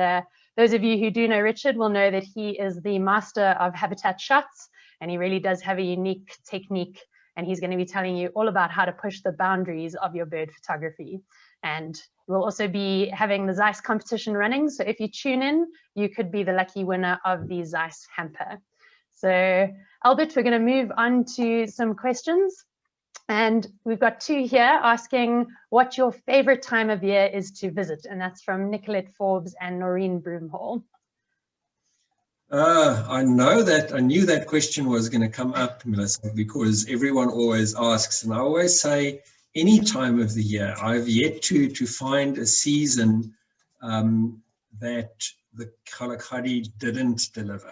those of you who do know Richard will know that he is the master of habitat shots, and he really does have a unique technique, and he's going to be telling you all about how to push the boundaries of your bird photography. And we'll also be having the Zeiss competition running, so if you tune in, you could be the lucky winner of the Zeiss hamper. So Albert, we're going to move on to some questions. And we've got two here asking what your favorite time of year is to visit. And that's from Nicolette Forbes and Noreen Broomhall. I knew that question was going to come up, Melissa, because everyone always asks, and I always say any time of the year. I've yet to find a season that the Kgalagadi didn't deliver.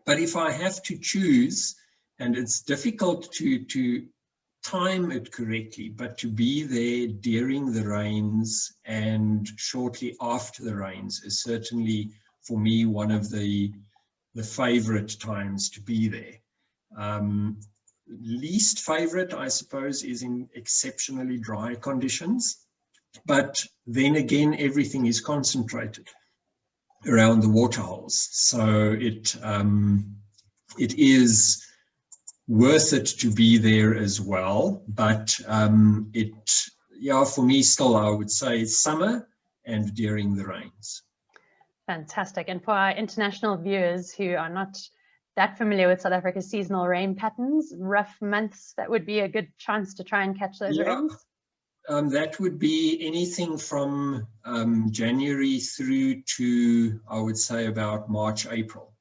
But if I have to choose, and it's difficult to time it correctly, but to be there during the rains and shortly after the rains is certainly for me one of the favorite times to be there. Least favorite, I suppose, is in exceptionally dry conditions, but then again everything is concentrated around the waterholes, so it is worth it to be there as well. But yeah, for me still, I would say summer and during the rains. Fantastic. And for our international viewers who are not that familiar with South Africa's seasonal rain patterns, rough months, that would be a good chance to try and catch those rains? That would be anything from January through to, I would say, about March, April.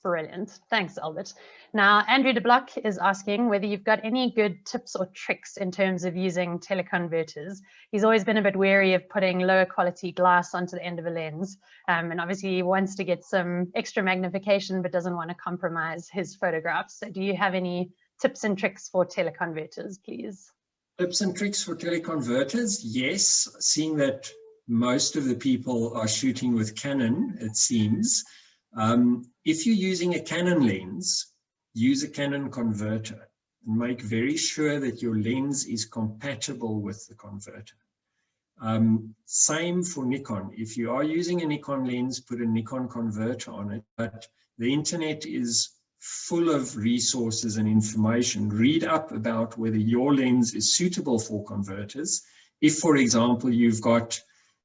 Brilliant. Thanks, Albert. Now, Andrew de Block is asking whether you've got any good tips or tricks in terms of using teleconverters. He's always been a bit wary of putting lower quality glass onto the end of a lens. And obviously he wants to get some extra magnification, but doesn't want to compromise his photographs. So do you have any tips and tricks for teleconverters, please? Tips and tricks for teleconverters? Yes, seeing that most of the people are shooting with Canon, it seems. If you're using a Canon lens, use a Canon converter. make very sure that your lens is compatible with the converter. Same for Nikon. If you are using a Nikon lens, put a Nikon converter on it. But the internet is full of resources and information. Read up about whether your lens is suitable for converters. If, for example, you've got,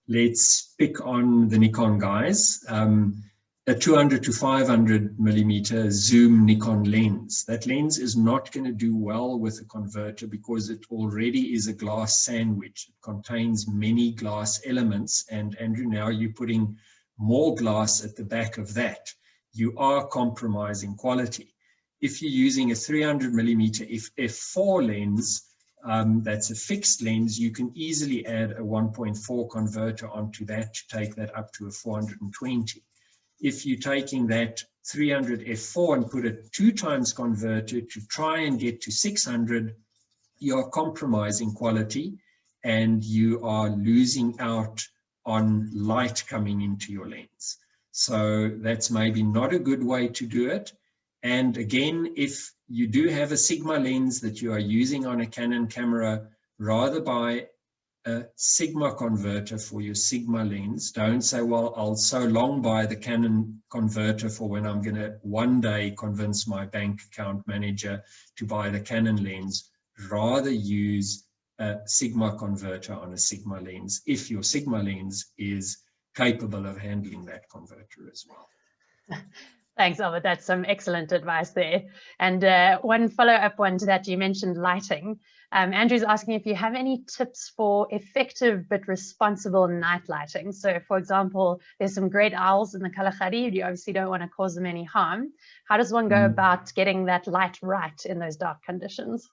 let's pick on the Nikon guys, a 200 to 500 millimeter zoom Nikon lens. That lens is not going to do well with a converter because it already is a glass sandwich. It contains many glass elements, and Andrew, now you're putting more glass at the back of that. You are compromising quality. If you're using a 300 millimeter f4 lens, that's a fixed lens, you can easily add a 1.4 converter onto that to take that up to a 420. If you're taking that 300 f4 and put a 2x converter to try and get to 600, you're compromising quality and you are losing out on light coming into your lens. So that's maybe not a good way to do it. And again, if you do have a Sigma lens that you are using on a Canon camera, rather buy a Sigma converter for your Sigma lens. Don't say, well, I'll so long buy the Canon converter for when I'm going to one day convince my bank account manager to buy the Canon lens. Rather use a Sigma converter on a Sigma lens if your Sigma lens is capable of handling that converter as well. Thanks, Albert. That's some excellent advice there. And one follow-up one to that, you mentioned lighting. Andrew's asking if you have any tips for effective but responsible night lighting. So, for example, there's some great owls in the Kalahari. You obviously don't want to cause them any harm. How does one go about getting that light right in those dark conditions?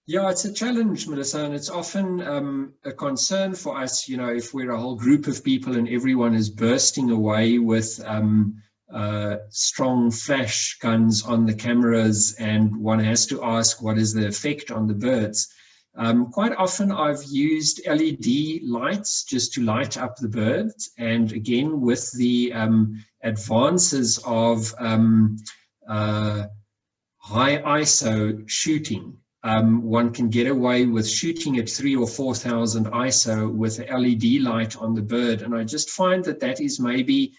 Yeah, it's a challenge, Melissa, and it's often a concern for us, you know, if we're a whole group of people and everyone is bursting away with strong flash guns on the cameras, and one has to ask what is the effect on the birds. Quite often I've used LED lights just to light up the birds, and again with the advances of high ISO shooting, one can get away with shooting at 3,000 or 4,000 ISO with an LED light on the bird, and I just find that that is maybe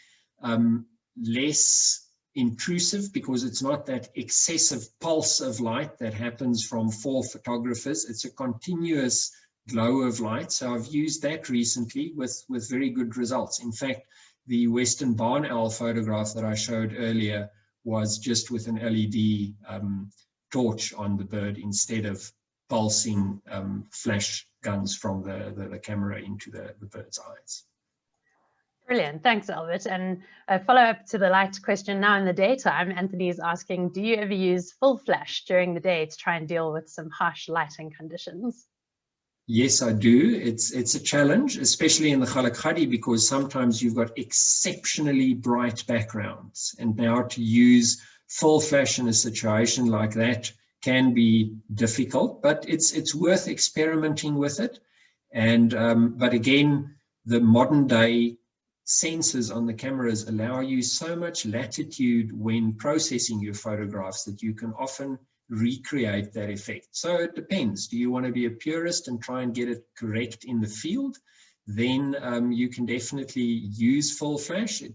less intrusive because it's not that excessive pulse of light that happens from 4 photographers. It's a continuous glow of light. So I've used that recently with very good results. In fact, the Western barn owl photograph that I showed earlier was just with an LED torch on the bird instead of pulsing flash guns from the camera into the bird's eyes. Brilliant. Thanks, Albert. And a follow-up to the light question now in the daytime, Anthony is asking, do you ever use full flash during the day to try and deal with some harsh lighting conditions? Yes, I do. It's a challenge, especially in the Kgalagadi, because sometimes you've got exceptionally bright backgrounds. And now to use full flash in a situation like that can be difficult, but it's worth experimenting with it. And but again, the modern day sensors on the cameras allow you so much latitude when processing your photographs that you can often recreate that effect. So it depends. Do you want to be a purist and try and get it correct in the field? Then you can definitely use full flash. It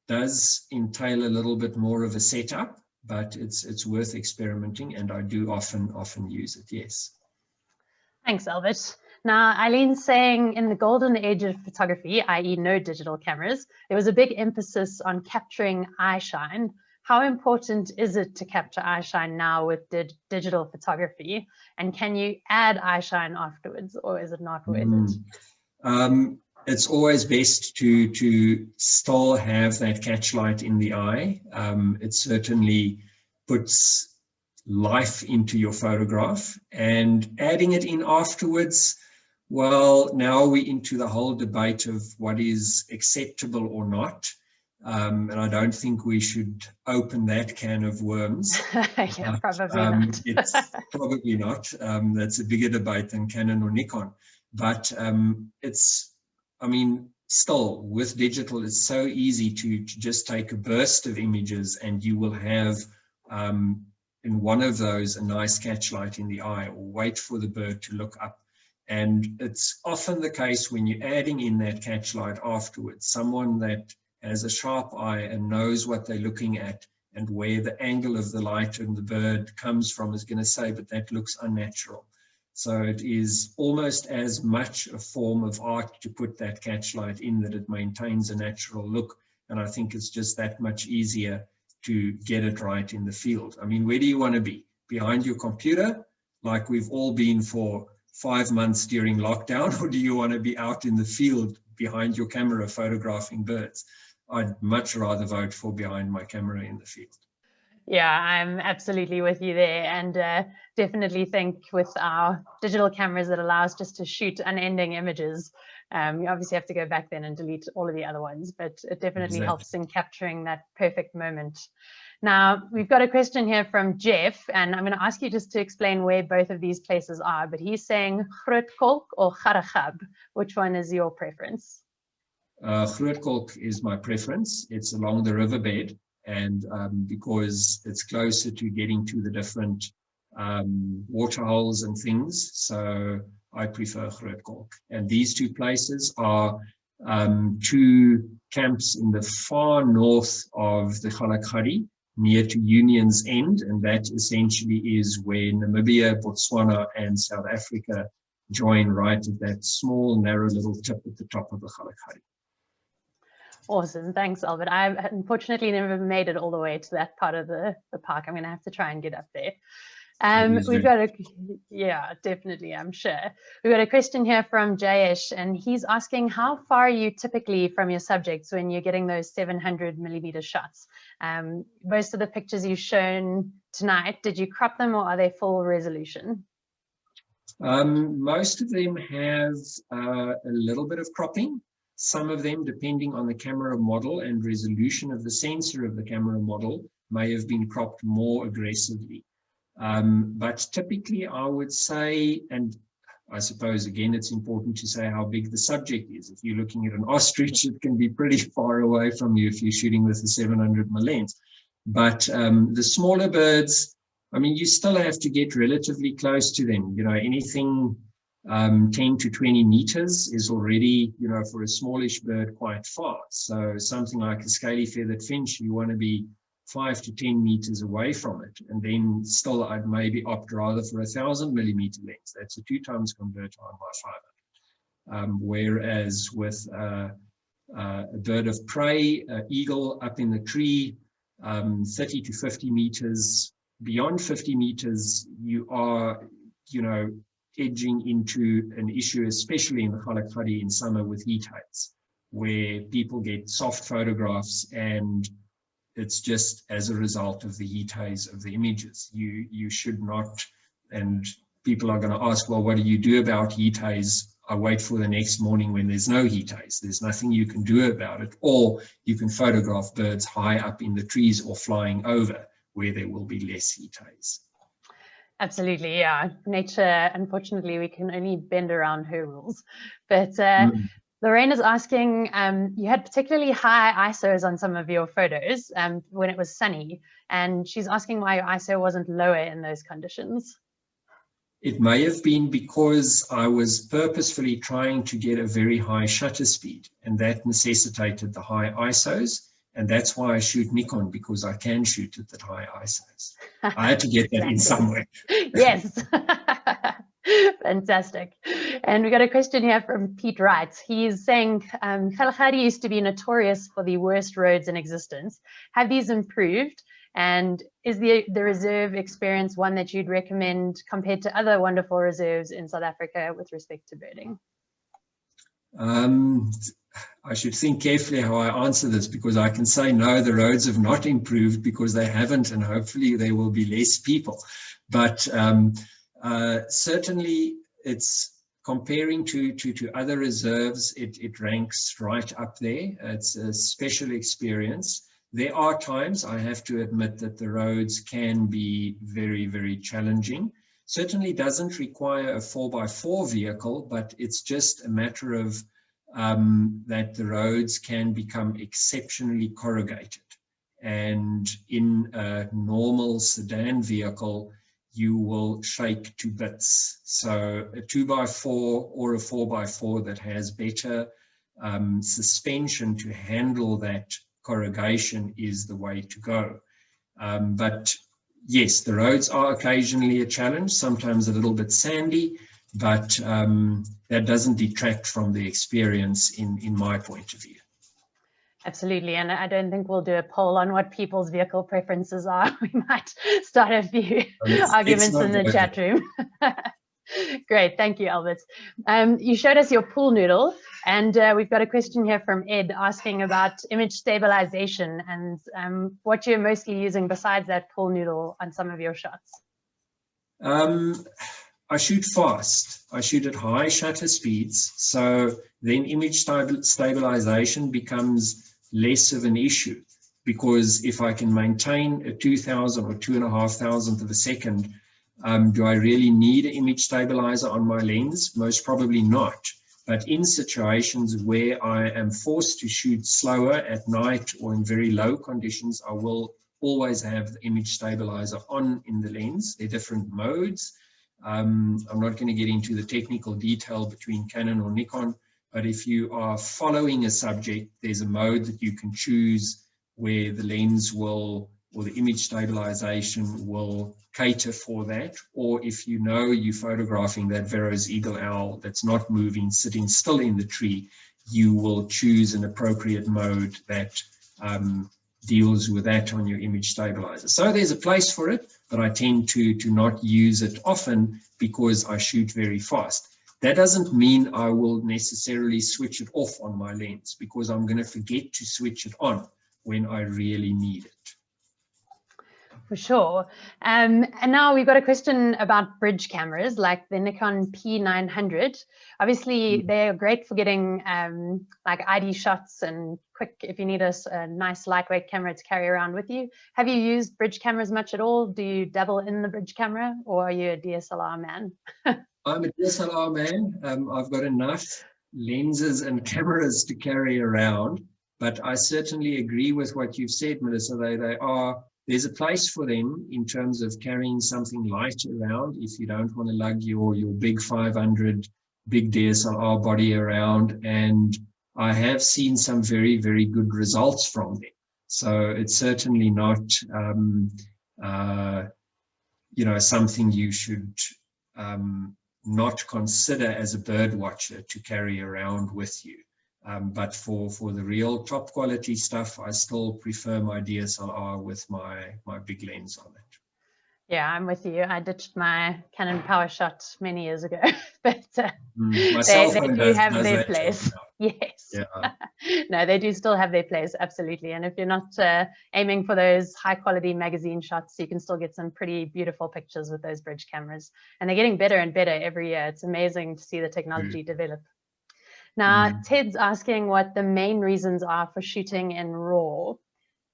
does entail a little bit more of a setup, but it's worth experimenting, and I do often use it, yes. Thanks, Albert. Now, Eileen's saying in the golden age of photography, i.e. no digital cameras, there was a big emphasis on capturing eye shine. How important is it to capture eye shine now with digital photography? And can you add eye shine afterwards, or is it not worth it? It's always best to still have that catch light in the eye. It certainly puts life into your photograph, and adding it in afterwards, well, now we're into the whole debate of what is acceptable or not. And I don't think we should open that can of worms. Yeah, probably not. It's probably not. That's a bigger debate than Canon or Nikon. But I mean, still, with digital, it's so easy to just take a burst of images and you will have in one of those a nice catchlight in the eye, or wait for the bird to look up. And it's often the case when you're adding in that catchlight afterwards, someone that has a sharp eye and knows what they're looking at and where the angle of the light and the bird comes from is going to say, but that looks unnatural. So it is almost as much a form of art to put that catchlight in that it maintains a natural look. And I think it's just that much easier to get it right in the field. I mean, where do you want to be? Behind your computer, like we've all been for 5 months during lockdown, or do you want to be out in the field behind your camera photographing birds? I'd much rather vote for behind my camera in the field. Yeah, I'm absolutely with you there, and definitely think with our digital cameras that allow us just to shoot unending images. You obviously have to go back then and delete all of the other ones, but it definitely helps in capturing that perfect moment. Now, we've got a question here from Jeff, and I'm going to ask you just to explain where both of these places are, but he's saying Grootkolk or Kgalagadi. Which one is your preference? Grootkolk is my preference. It's along the riverbed, and because it's closer to getting to the different waterholes and things, so I prefer Grootkolk. And these two places are two camps in the far north of the Kgalagadi, near to Union's End, and that essentially is where Namibia, Botswana, and South Africa join, right at that small, narrow little tip at the top of the Kgalagadi. Awesome, thanks, Albert. I've unfortunately never made it all the way to that part of the park. I'm going to have to try and get up there. We've got yeah, definitely, I'm sure. We've got a question here from Jayesh, and he's asking, how far are you typically from your subjects when you're getting those 700mm shots? Most of the pictures you've shown tonight, did you crop them or are they full resolution? Most of them have a little bit of cropping. Some of them, depending on the camera model and resolution of the sensor of the camera model, may have been cropped more aggressively. But typically I would say, and I suppose again it's important to say how big the subject is. If you're looking at an ostrich, it can be pretty far away from you if you're shooting with a 700mm lens. But the smaller birds, I mean, you still have to get relatively close to them. You know, anything 10 to 20 meters is already, you know, for a smallish bird quite far. So something like a scaly feathered finch, you want to be 5 to 10 meters away from it. And then still I'd maybe opt rather for a 1000mm lens. That's a 2 times converter on my 500. Whereas with a bird of prey, eagle up in the tree, 30 to 50 meters, beyond 50 meters, you are, you know, edging into an issue, especially in the Kgalagadi in summer with heat heights, where people get soft photographs and it's just as a result of the heat haze of the images. You should not, and people are going to ask, well, what do you do about heat haze? I wait for the next morning when there's no heat haze. There's nothing you can do about it. Or you can photograph birds high up in the trees or flying over where there will be less heat haze. Absolutely, yeah. Nature, unfortunately, we can only bend around her rules. But Lorraine is asking, you had particularly high ISOs on some of your photos when it was sunny, and she's asking why your ISO wasn't lower in those conditions. It may have been because I was purposefully trying to get a very high shutter speed, and that necessitated the high ISOs. And that's why I shoot Nikon, because I can shoot at that high ISOs. I had to get that in somewhere. Yes. Fantastic. And we got a question here from Pete Wright. He's saying, Kalahari used to be notorious for the worst roads in existence. Have these improved? And is the reserve experience one that you'd recommend compared to other wonderful reserves in South Africa with respect to birding? I should think carefully how I answer this, because I can say no, the roads have not improved, because they haven't, and hopefully there will be less people. But certainly it's comparing to other reserves, it ranks right up there. It's a special experience. There are times, I have to admit, that the roads can be very, very challenging. Certainly doesn't require a 4x4 vehicle, but it's just a matter of that the roads can become exceptionally corrugated. and in a normal sedan vehicle, you will shake to bits. So a 2x4 or a 4x4 that has better suspension to handle that corrugation is the way to go. But yes, the roads are occasionally a challenge, sometimes a little bit sandy, but that doesn't detract from the experience in my point of view. Absolutely, and I don't think we'll do a poll on what people's vehicle preferences are. We might start a few arguments in the chat room. Great, thank you, Albert. You showed us your pool noodle, and we've got a question here from Ed asking about image stabilization and what you're mostly using besides that pool noodle on some of your shots. I shoot fast. I shoot at high shutter speeds, so then image stabilization becomes less of an issue, because if I can maintain a 2000 or 2,500th of a second, do I really need an image stabilizer on my lens? Most probably not. But in situations where I am forced to shoot slower at night or in very low conditions, I will always have the image stabilizer on in the lens. There are different modes. I'm not going to get into the technical detail between Canon or Nikon, but if you are following a subject, there's a mode that you can choose where the lens will, or the image stabilization will cater for that. Or if you know you're photographing that Vero's eagle owl that's not moving, sitting still in the tree, you will choose an appropriate mode that deals with that on your image stabilizer. So there's a place for it, but I tend to not use it often because I shoot very fast. That doesn't mean I will necessarily switch it off on my lens, because I'm going to forget to switch it on when I really need it. For sure. And now we've got a question about bridge cameras like the Nikon P900. Obviously, they're great for getting like ID shots and quick, if you need a nice lightweight camera to carry around with you. Have you used bridge cameras much at all? Do you dabble in the bridge camera, or are you a DSLR man? I'm a DSLR man. I've got enough lenses and cameras to carry around, but I certainly agree with what you've said, Melissa. There's a place for them in terms of carrying something light around if you don't want to lug your big 500 big DSLR body around. And I have seen some very, very good results from them. So it's certainly not, something you should not consider as a bird watcher to carry around with you. But for the real top quality stuff, I still prefer my DSLR with my big lens on it. Yeah, I'm with you. I ditched my Canon PowerShot many years ago, but they do have their place. Yes. Yeah. No, they do still have their place, absolutely. And if you're not aiming for those high quality magazine shots, you can still get some pretty beautiful pictures with those bridge cameras. And they're getting better and better every year. It's amazing to see the technology develop. Now, Ted's asking what the main reasons are for shooting in RAW.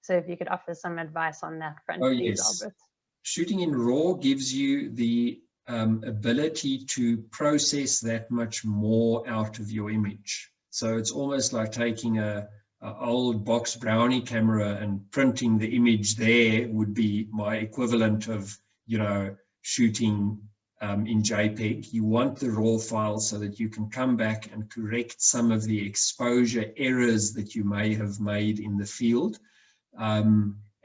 So if you could offer some advice on that front, please, yes. Albert. Shooting in RAW gives you the ability to process that much more out of your image. So it's almost like taking a old box brownie camera and printing the image there would be my equivalent of, shooting in JPEG. You want the RAW file so that you can come back and correct some of the exposure errors that you may have made in the field.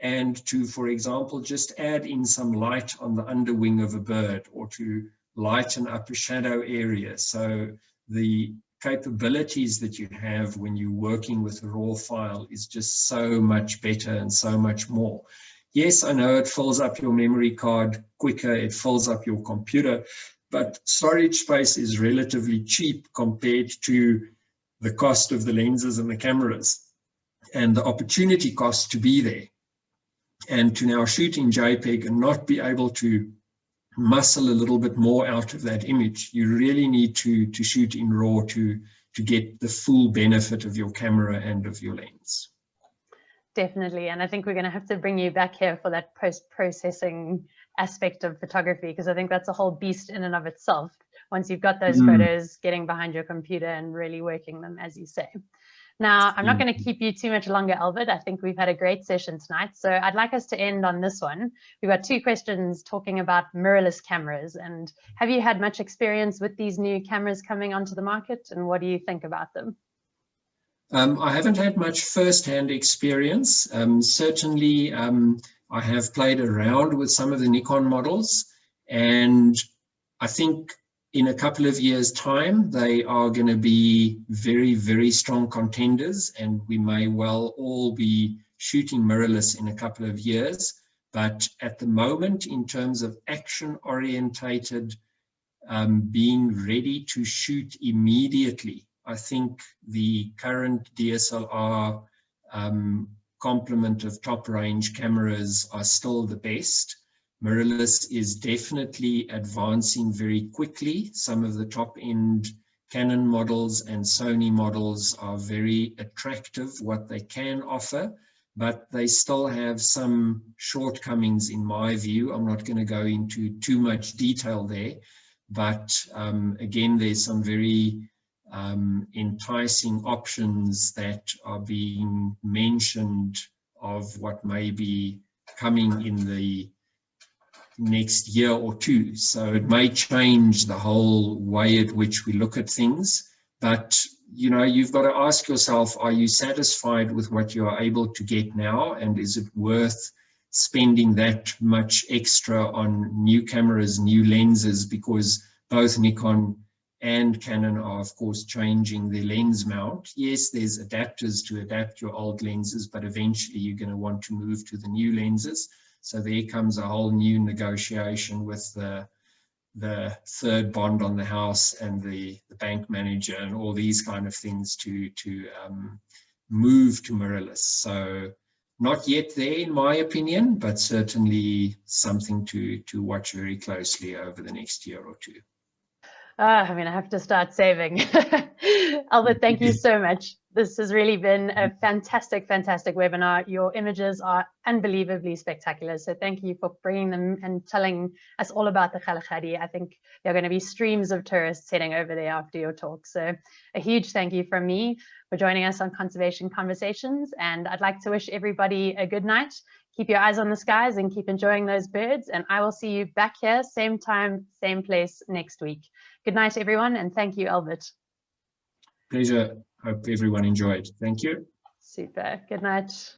And to, for example, just add in some light on the underwing of a bird, or to lighten up a shadow area. So the capabilities that you have when you're working with a RAW file is just so much better and so much more. Yes, I know it fills up your memory card quicker, it fills up your computer, but storage space is relatively cheap compared to the cost of the lenses and the cameras and the opportunity cost to be there. And to now shoot in JPEG and not be able to muscle a little bit more out of that image, you really need to shoot in RAW to get the full benefit of your camera and of your lens. Definitely, and I think we're going to have to bring you back here for that post-processing aspect of photography, because I think that's a whole beast in and of itself. Once you've got those photos, getting behind your computer and really working them, as you say. Now, I'm not going to keep you too much longer, Albert. I think we've had a great session tonight. So I'd like us to end on this one. We've got 2 questions talking about mirrorless cameras. And have you had much experience with these new cameras coming onto the market? And what do you think about them? I haven't had much first-hand experience. Certainly, I have played around with some of the Nikon models, and I think in a couple of years' time, they are going to be very, very strong contenders, and we may well all be shooting mirrorless in a couple of years. But at the moment, in terms of action-orientated, being ready to shoot immediately, I think the current DSLR complement of top-range cameras are still the best. Mirrorless is definitely advancing very quickly. Some of the top-end Canon models and Sony models are very attractive, what they can offer, but they still have some shortcomings in my view. I'm not going to go into too much detail there, but again, there's some very enticing options that are being mentioned of what may be coming in the next year or 2. So it may change the whole way at which we look at things. But, you know, you've got to ask yourself, are you satisfied with what you are able to get now? And is it worth spending that much extra on new cameras, new lenses? Because both Nikon and Canon are, of course, changing their lens mount. Yes, there's adapters to adapt your old lenses, but eventually you're going to want to move to the new lenses. So there comes a whole new negotiation with the third bond on the house and the bank manager and all these kind of things to move to mirrorless. So not yet there, in my opinion, but certainly something to watch very closely over the next year or 2. I'm going to have to start saving. Albert, thank you so much. This has really been a fantastic, fantastic webinar. Your images are unbelievably spectacular. So thank you for bringing them and telling us all about the Kgalagadi. I think there are going to be streams of tourists heading over there after your talk. So a huge thank you from me for joining us on Conservation Conversations. And I'd like to wish everybody a good night. Keep your eyes on the skies and keep enjoying those birds. And I will see you back here, same time, same place next week. Good night, everyone. And thank you, Albert. Pleasure. Hope everyone enjoyed. Thank you. Super. Good night.